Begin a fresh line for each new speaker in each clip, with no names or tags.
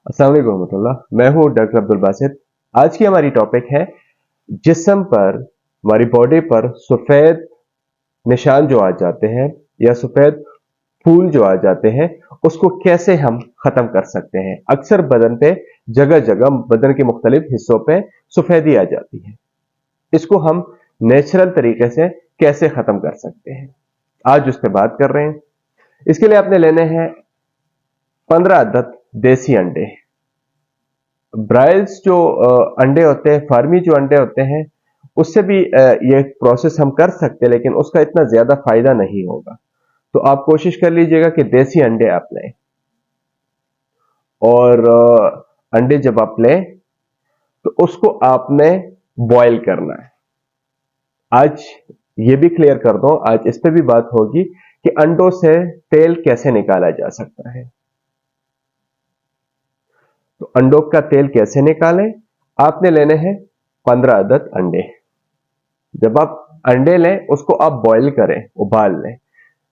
अस्सलाम वालेकुम रहमतुल्लाह। मैं हूँ डॉक्टर अब्दुल बासित। आज की हमारी टॉपिक है जिस्म पर, हमारी बॉडी पर सफ़ेद निशान जो आ जाते हैं या सफ़ेद फूल जो आ जाते हैं, उसको कैसे हम ख़त्म कर सकते हैं। अक्सर बदन पे जगह जगह बदन के मुख्तलिफ हिस्सों पे सफ़ेदी आ जाती है। इसको हम नेचुरल तरीके से कैसे ख़त्म कर सकते हैं, आज उस पर बात कर रहे हैं। इसके लिए आपने लेने हैं 15 अदद देसी अंडे। ब्राइल्स जो अंडे होते हैं, फार्मी जो अंडे होते हैं, उससे भी ये प्रोसेस हम कर सकते हैं, लेकिन उसका इतना ज्यादा फायदा नहीं होगा। तो आप कोशिश कर लीजिएगा कि देसी अंडे आप लें। और अंडे जब आप लें तो उसको आपने बॉयल करना है। आज ये भी क्लियर कर दो, आज इस पे भी बात होगी कि अंडों से तेल कैसे निकाला जा सकता है। तो अंडों का तेल कैसे निकालें। आपने लेने हैं 15 अदद अंडे। जब आप अंडे लें उसको आप बॉईल करें, उबाल लें।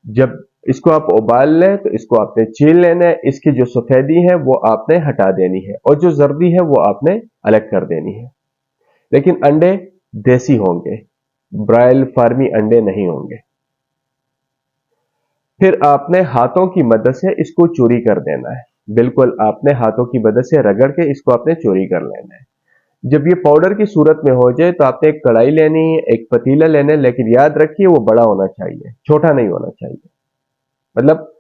जब इसको आप उबाल लें तो इसको आपने छील लेना है। इसकी जो सफेदी है वो आपने हटा देनी है और जो जर्दी है वो आपने अलग कर देनी है। लेकिन अंडे देसी होंगे, ब्राइल फार्मी अंडे नहीं होंगे। फिर आपने हाथों की मदद से इसको चूरी कर देना है। बिल्कुल आपने हाथों की मदद से रगड़ के इसको आपने चूरी कर लेना है। जब ये पाउडर की सूरत में हो जाए तो आपने एक कढ़ाई लेनी है, एक पतीला लेना है, लेकिन याद रखिए वो बड़ा होना चाहिए, छोटा नहीं होना चाहिए। मतलब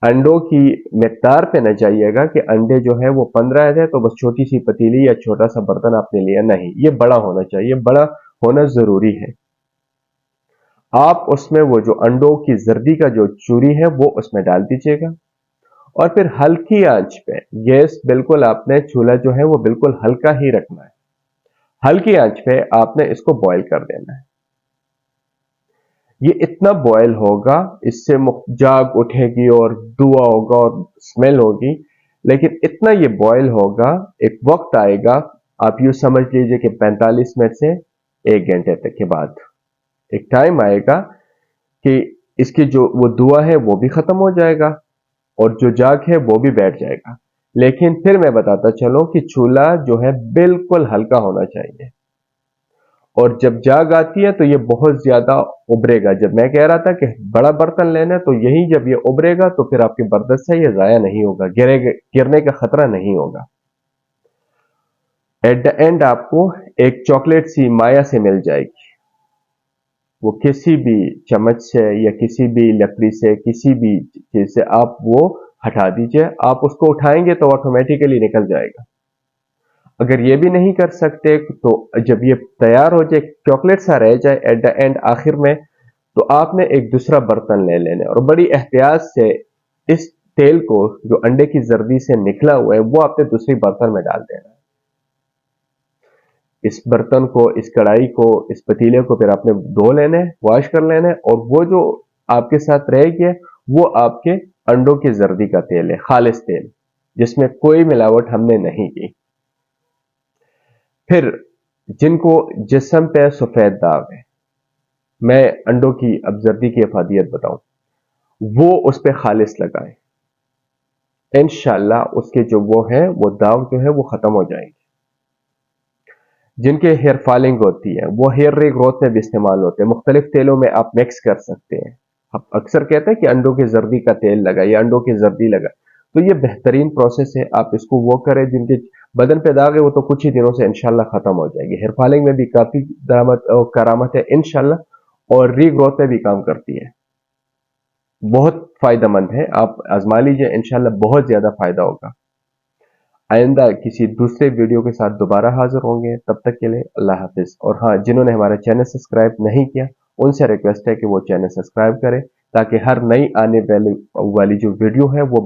अंडों की मिकदार पे न जाइएगा कि अंडे जो है वो 15 है तो बस छोटी सी पतीली या छोटा सा बर्तन आपने लिया, नहीं, ये बड़ा होना चाहिए, बड़ा होना जरूरी है। आप उसमें वो जो अंडों की जर्दी का जो चूरी है वो उसमें डाल दीजिएगा और फिर हल्की आंच पे, गैस बिल्कुल आपने चूल्हा जो है वो बिल्कुल हल्का ही रखना है। हल्की आंच पे आपने इसको बॉईल कर देना है। ये इतना बॉयल होगा, इससे जाग उठेगी और धुआं होगा और स्मेल होगी, लेकिन इतना ये बॉयल होगा, एक वक्त आएगा, आप यूं समझ लीजिए कि 45 मिनट से 1 घंटे तक के बाद एक टाइम आएगा कि इसकी जो वो धुआं है वो भी खत्म हो जाएगा और जो जाग है वो भी बैठ जाएगा। लेकिन फिर मैं बताता चलूं कि चूल्हा जो है बिल्कुल हल्का होना चाहिए। और जब जाग आती है तो ये बहुत ज्यादा उभरेगा। जब मैं कह रहा था कि बड़ा बर्तन लेना है, तो यही जब ये उभरेगा तो फिर आपके बर्तन से ये जाया नहीं होगा, गिरने का खतरा नहीं होगा। एट द एंड आपको एक चॉकलेट सी माया से मिल जाएगी। वो किसी भी चम्मच से या किसी भी लकड़ी से, किसी भी चीज से आप वो हटा दीजिए। आप उसको उठाएंगे तो ऑटोमेटिकली निकल जाएगा। अगर ये भी नहीं कर सकते तो जब ये तैयार हो जाए, चॉकलेट सा रह जाए एट द एंड आखिर में, तो आपने एक दूसरा बर्तन ले लेना और बड़ी एहतियात से इस तेल को जो अंडे की जर्दी से निकला हुआ है वो आपने दूसरी बर्तन में डाल देना है। इस बर्तन को, इस कढ़ाई को, इस पतीले को फिर आपने धो लेना है, वॉश कर लेना है और वो जो आपके साथ रह गया वो आपके अंडों की जर्दी का तेल है, खालिस तेल, जिसमें कोई मिलावट हमने नहीं की। फिर जिनको जिस्म पे सफेद दाग है, मैं अंडों की अब जर्दी की अफादियत बताऊं, वो उस पर खालिस लगाए, इंशाल्लाह उसके जो वो है वो दाग जो है वो खत्म हो जाएंगे। जिनके हेयर फॉलिंग होती है वो हेयर रीग्रोथ में भी इस्तेमाल होते हैं। मुख्तलिफ तेलों में आप मिक्स कर सकते हैं। आप अक्सर कहते हैं कि अंडों की जर्दी का तेल लगा या अंडों की जर्दी लगा, तो ये बेहतरीन प्रोसेस है। आप इसको वो करें, जिनके बदन पे दाग है वो तो कुछ ही दिनों से इंशाल्लाह खत्म हो जाएगी। हेयर फॉलिंग में भी काफी करामत है इंशाल्लाह, और रीग्रोथ में भी काम करती है। बहुत फायदेमंद है, आप आजमा लीजिए, इंशाल्लाह बहुत ज्यादा फायदा होगा। आइंदा किसी दूसरे वीडियो के साथ दोबारा हाजिर होंगे, तब तक के लिए अल्लाह हाफिज। और हाँ, जिन्होंने हमारा चैनल सब्सक्राइब नहीं किया उनसे रिक्वेस्ट है कि वो चैनल सब्सक्राइब करें, ताकि हर नई आने वाली जो वीडियो है वो